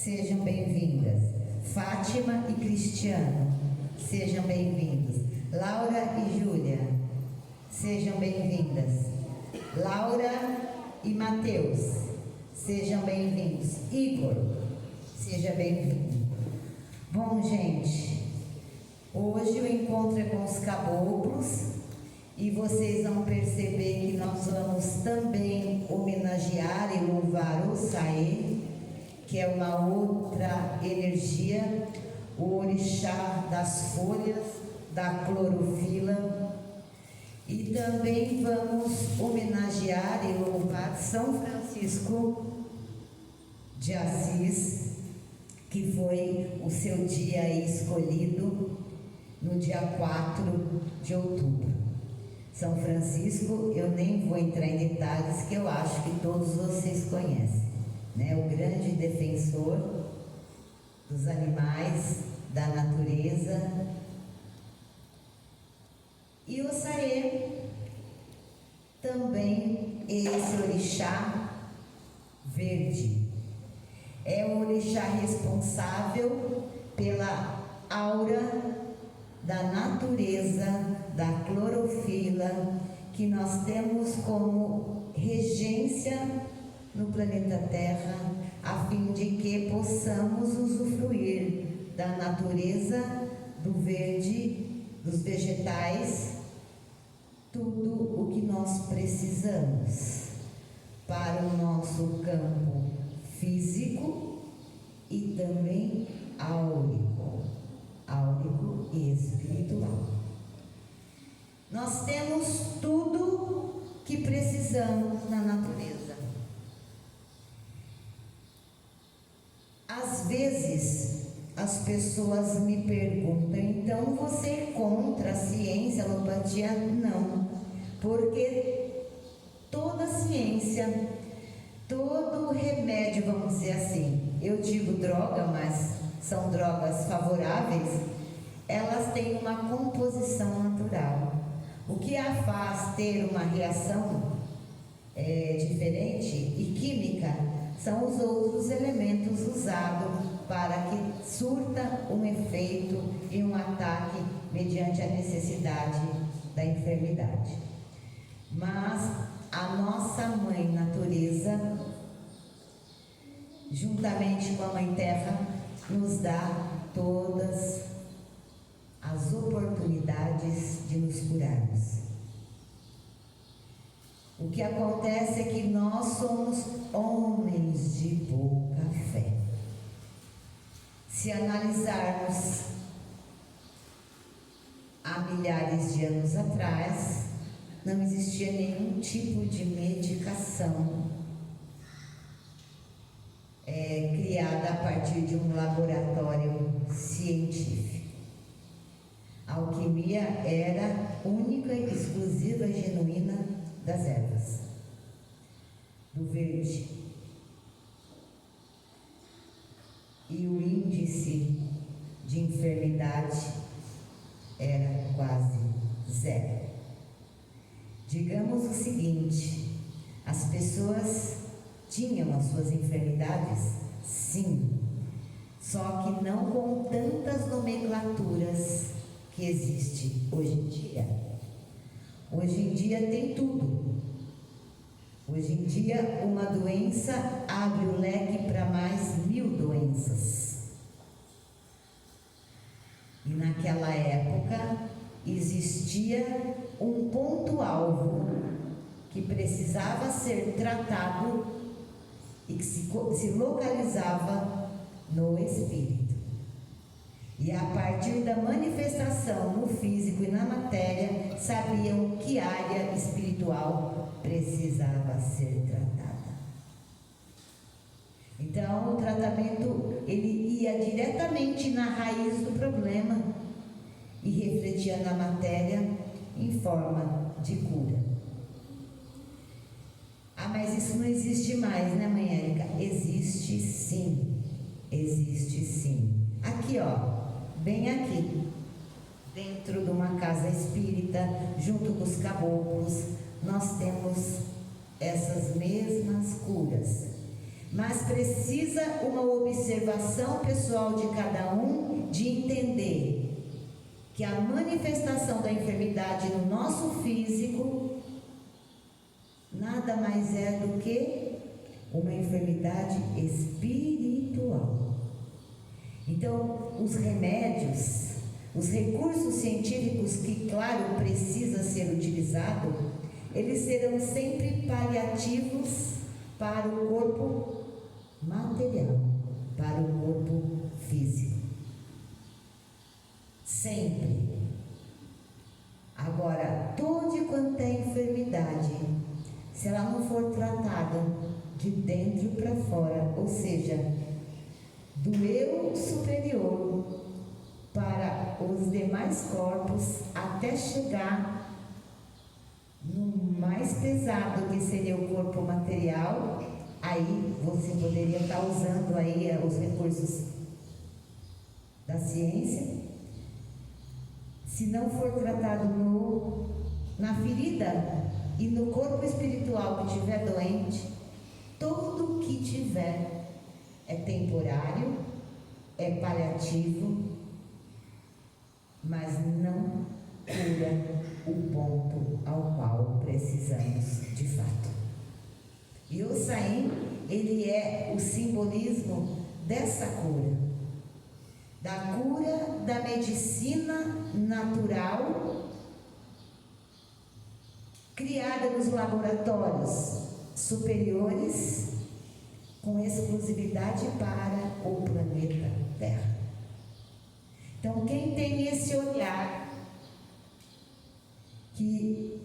sejam bem-vindas. Fátima e Cristiano, sejam bem-vindos. Laura e Júlia, sejam bem-vindas. Laura e Mateus, sejam bem-vindos. Igor, seja bem-vindo. Bom, gente, hoje o encontro é com os caboclos e vocês vão perceber que nós vamos também homenagear e louvar o Saê, que é uma outra energia, o orixá das folhas, da clorofila. E também vamos homenagear e louvar São Francisco de Assis, que foi o seu dia escolhido no dia 4 de outubro. São Francisco, eu nem vou entrar em detalhes, que eu acho que todos vocês conhecem, né? O grande defensor dos animais, da natureza. E o Saê, também esse orixá verde, é o orixá responsável pela aura da natureza, da clorofila, que nós temos como regência no planeta Terra, a fim de que possamos usufruir da natureza, do verde, dos vegetais, tudo o que nós precisamos para o nosso campo físico e também áurico e espiritual. Nós temos tudo que precisamos na natureza. Às vezes as pessoas me perguntam, então você é contra a ciência, a alopatia? Não, porque toda ciência, todo remédio, vamos dizer assim, eu digo droga, mas são drogas favoráveis, elas têm uma composição natural. O que a faz ter uma reação diferente e química são os outros elementos usados para que surta um efeito e um ataque mediante a necessidade da enfermidade. Mas a nossa mãe natureza, juntamente com a mãe terra, nos dá todas as oportunidades de nos curarmos. O que acontece é que nós somos homens de pouca fé. Se analisarmos há milhares de anos atrás, não existia nenhum tipo de medicação criada a partir de um laboratório científico. A alquimia era única, exclusiva e genuína das ervas, do verde. E o índice de enfermidade era quase zero. Digamos o seguinte, as pessoas tinham as suas enfermidades, sim, só que não com tantas nomenclaturas que existe hoje em dia. Hoje em dia tem tudo. Hoje em dia uma doença abre o leque para mais 1000 doenças. E naquela época existia um ponto-alvo que precisava ser tratado e que se localizava no espírito. E a partir da manifestação no físico e na matéria, sabiam que área espiritual precisava ser tratada. Então o tratamento ele ia diretamente na raiz do problema e refletia na matéria em forma de cura. Ah, mas isso não existe mais, né, mãe Érica? Existe sim, existe sim. Aqui, ó, bem aqui, dentro de uma casa espírita, junto com os caboclos, nós temos essas mesmas curas. mas precisa uma observação pessoal de cada um, de entender que a manifestação da enfermidade no nosso físico nada mais é do que uma enfermidade espiritual. Então, os remédios, os recursos científicos que, claro, precisa ser utilizado, eles serão sempre paliativos para o corpo material, para o corpo físico. Sempre. Agora, toda e quanto é enfermidade, se ela não for tratada de dentro para fora, ou seja, do eu superior para os demais corpos, até chegar no mais pesado, que seria o corpo material, aí você poderia estar usando aí os recursos da ciência. Se não for tratado na ferida e no corpo espiritual que estiver doente, tudo que tiver é temporário, é paliativo, mas não cura o ponto ao qual precisamos de fato. E o Saim, ele é o simbolismo dessa cura, da cura da medicina natural criada nos laboratórios superiores com exclusividade para o planeta Terra. Então, quem tem esse olhar que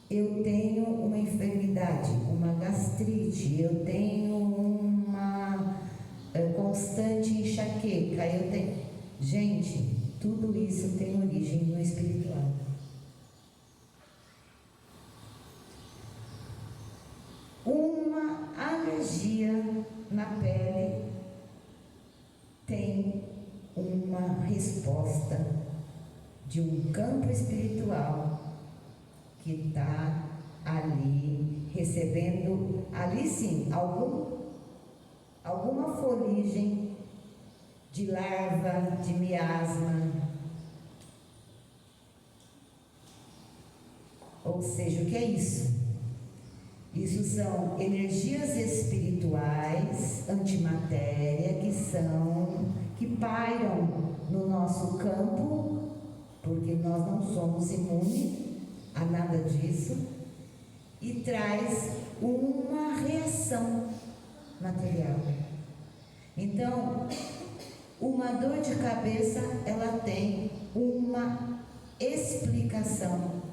eu tenho uma enfermidade, uma gastrite, eu tenho uma constante enxaqueca, eu tenho... Gente, tudo isso tem origem no espiritual. Uma alergia na pele tem uma resposta de um campo espiritual que está ali recebendo, ali sim, alguma fuligem de larva, de miasma, ou seja, o que é isso? Isso são energias espirituais, antimatéria, que pairam no nosso campo, porque nós não somos imunes a nada disso, e traz uma reação material. Então, uma dor de cabeça, ela tem uma explicação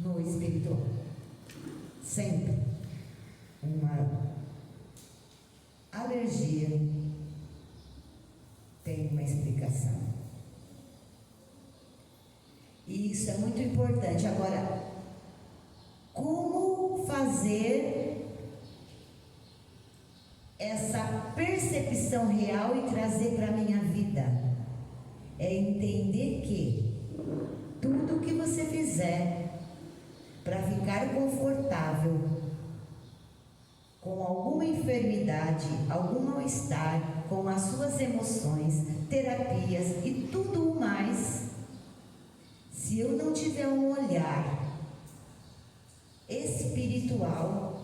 no espiritual. Sempre. Uma alergia tem uma explicação. E isso é muito importante. Agora, como fazer essa percepção real e trazer para a minha vida? É entender que tudo que você fizer para ficar confortável com alguma enfermidade, algum mal-estar, com as suas emoções, terapias e tudo mais, se eu não tiver um olhar espiritual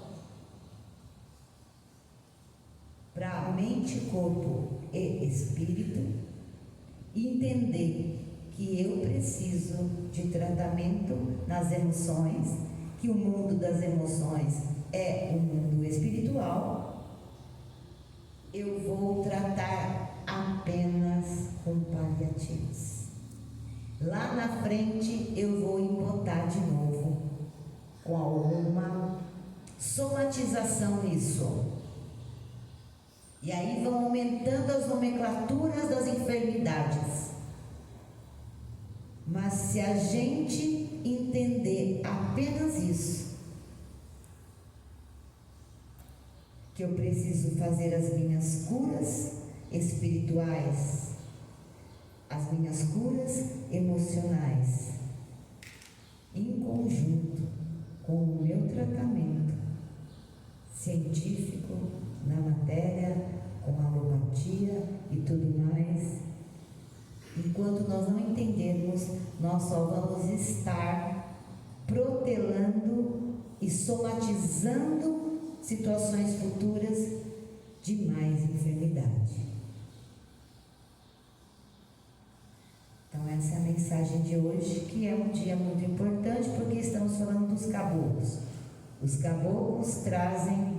para mente, corpo e espírito, entender que eu preciso de tratamento nas emoções, que o mundo das emoções é um mundo espiritual, eu vou tratar apenas com paliativos. Lá na frente eu vou embotar de novo com alguma somatização nisso. E aí vão aumentando as nomenclaturas das enfermidades. Mas se a gente entender apenas isso, que eu preciso fazer as minhas curas espirituais, as minhas curas emocionais, em conjunto com o meu tratamento, científico na matéria, com alopatia e tudo mais. Enquanto nós não entendermos, nós só vamos estar protelando e somatizando situações futuras de mais enfermidade. Então essa é a mensagem de hoje, que é um dia muito importante, porque estamos falando dos caboclos. Os caboclos trazem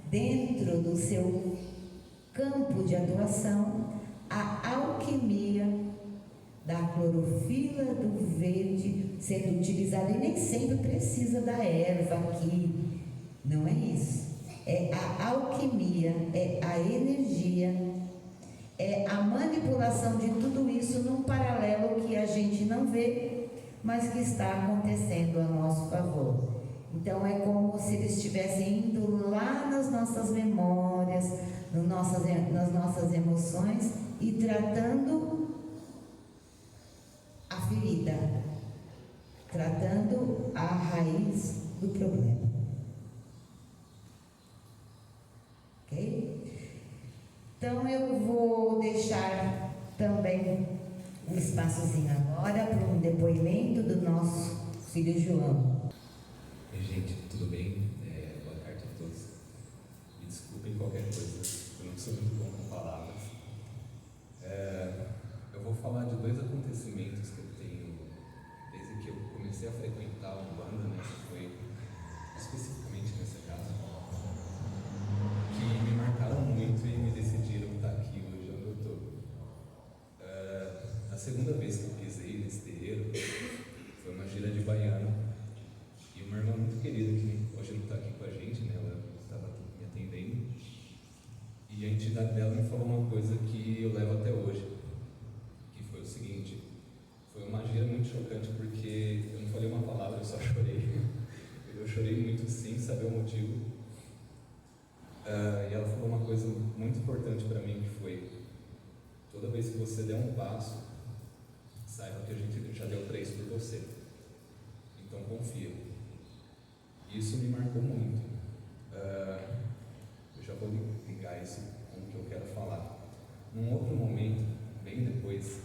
dentro do seu campo de atuação a alquimia da clorofila do verde sendo utilizada, e nem sempre precisa da erva aqui, não é isso. É a alquimia, é a energia, é a manipulação de tudo isso num paralelo que a gente não vê, mas que está acontecendo a nosso favor. Então é como se eles estivessem indo lá nas nossas memórias, nas nossas emoções e tratando a ferida, tratando a raiz do problema. Ok? Então eu vou deixar também um espaçozinho agora para um depoimento do nosso filho João. Oi, gente, tudo bem? Boa tarde a todos. Me desculpem qualquer coisa, eu não sou muito bom com palavras. Eu vou falar de dois acontecimentos que eu tenho desde que eu comecei a frequentar a Umbanda, né, que foi especificamente nessa casa, que me marcaram muito e me decidiram estar aqui hoje onde eu estou. A segunda vez que eu pisei nesse terreiro foi uma gira de baiano, e uma irmã muito querida que hoje não está aqui com a gente, né, ela estava me atendendo, e a entidade dela me falou uma coisa que eu levo até hoje, que foi o seguinte: foi uma gira muito chocante, porque eu não falei uma palavra, eu só chorei. Eu chorei muito sem saber o motivo. E ela falou uma coisa muito importante para mim, que foi: toda vez que você der um passo, saiba que a gente já deu 3 por você, então confia. Isso me marcou muito. Eu já vou ligar isso com o que eu quero falar. Num outro momento, bem depois,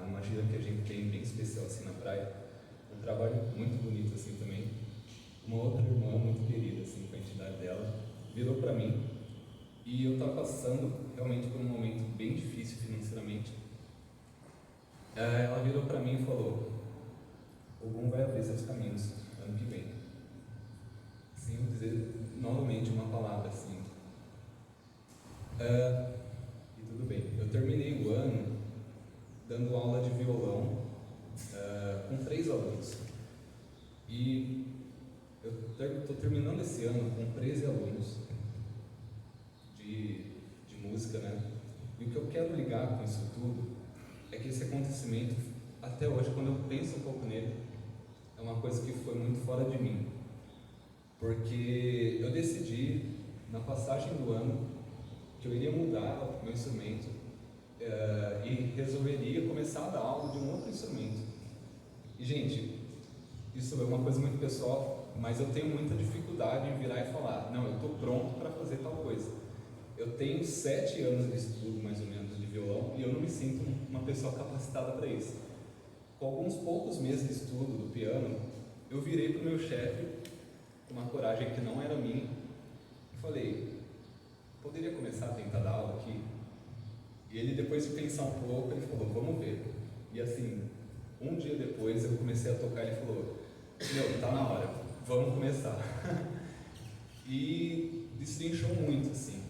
numa gira que a gente tem bem especial assim na praia, um trabalho muito bonito assim também, uma outra irmã muito querida assim, com a entidade dela, virou para mim, e eu estava passando realmente por um momento bem difícil financeiramente. Ela virou para mim e falou: Ogum vai abrir seus caminhos ano que vem. Sem eu dizer novamente uma palavra assim. E tudo bem. Eu terminei o ano dando aula de violão com 3 alunos. E eu estou terminando esse ano com 13 alunos de música, né? E o que eu quero ligar com isso tudo é que esse acontecimento, até hoje, quando eu penso um pouco nele, é uma coisa que foi muito fora de mim. Porque eu decidi, na passagem do ano, que eu iria mudar o meu instrumento e resolveria começar a dar aula de um outro instrumento. E, gente, isso é uma coisa muito pessoal, mas eu tenho muita dificuldade em virar e falar: não, eu estou pronto para fazer tal coisa. Eu tenho 7 anos de estudo, mais ou menos, de violão, e eu não me sinto uma pessoa capacitada para isso. Com alguns poucos meses de estudo do piano, eu virei para o meu chefe, com uma coragem que não era minha, e falei: poderia começar a tentar dar aula aqui? E ele, depois de pensar um pouco, ele falou: vamos ver. E assim, um dia depois eu comecei a tocar, e ele falou: meu, tá na hora, vamos começar. E destrinchou muito, assim,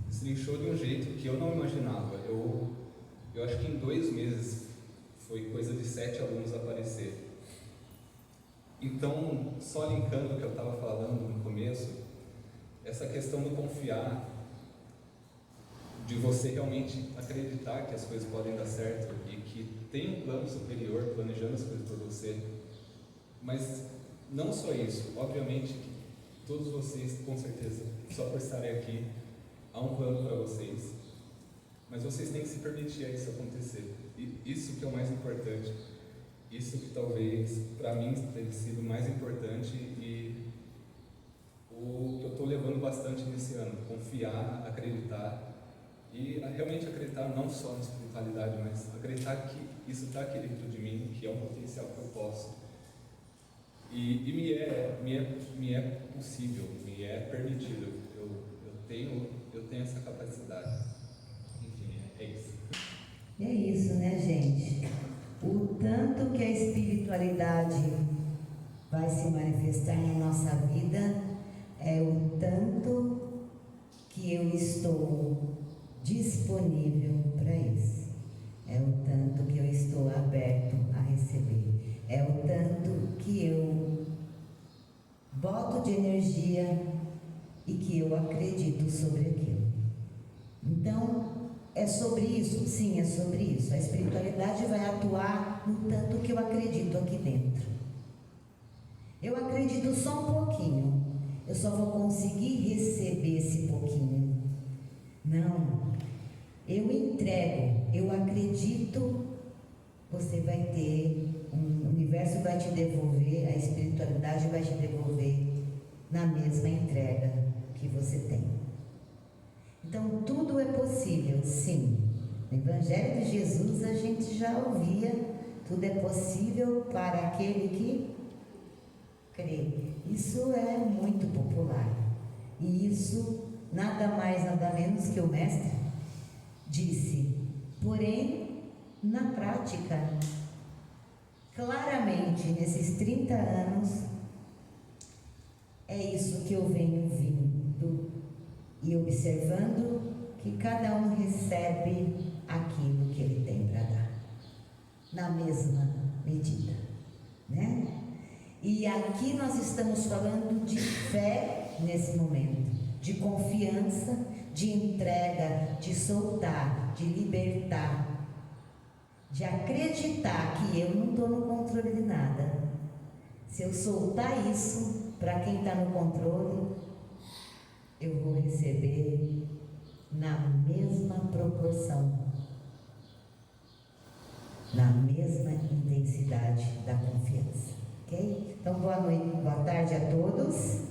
destrinchou de um jeito que eu não imaginava. Eu acho que em 2 meses foi coisa de 7 alunos aparecer. Então, só linkando o que eu estava falando no começo, essa questão do confiar, de você realmente acreditar que as coisas podem dar certo e que tem um plano superior planejando as coisas por você. Mas não só isso, obviamente que todos vocês, com certeza, só por estarem aqui, há um plano para vocês, mas vocês têm que se permitir a isso acontecer. E isso que é o mais importante, isso que talvez para mim tenha sido mais importante, e o que eu estou levando bastante nesse ano, confiar, acreditar e realmente acreditar não só na espiritualidade, mas acreditar que isso está aqui dentro de mim, que é um potencial que eu posso. E me é possível, me é permitido. Eu tenho essa capacidade. Enfim, é isso. E é isso, né, gente? O tanto que a espiritualidade vai se manifestar na nossa vida é o tanto que eu estou disponível para isso. É o tanto que eu estou aberto a receber. É o tanto que eu boto de energia e que eu acredito sobre aquilo. Então, é sobre isso? Sim, é sobre isso. A espiritualidade vai atuar no tanto que eu acredito aqui dentro. Eu acredito só um pouquinho. Eu só vou conseguir receber esse pouquinho. Não. Eu entrego, eu acredito, você vai ter, o universo vai te devolver, a espiritualidade vai te devolver na mesma entrega que você tem. Então, tudo é possível, sim. No Evangelho de Jesus a gente já ouvia, tudo é possível para aquele que crê. Isso é muito popular. E isso, nada mais, nada menos que o Mestre disse. Porém, na prática, claramente, nesses 30 anos, é isso que eu venho vindo e observando que cada um recebe aquilo que ele tem para dar, na mesma medida, né? E aqui nós estamos falando de fé nesse momento, de confiança, de entrega, de soltar, de libertar, de acreditar que eu não estou no controle de nada. Se eu soltar isso para quem está no controle, eu vou receber na mesma proporção, na mesma intensidade da confiança, ok? Então, boa noite, boa tarde a todos,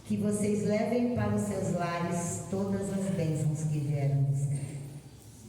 que vocês levem para os seus lares todas as bênçãos que vieram buscar.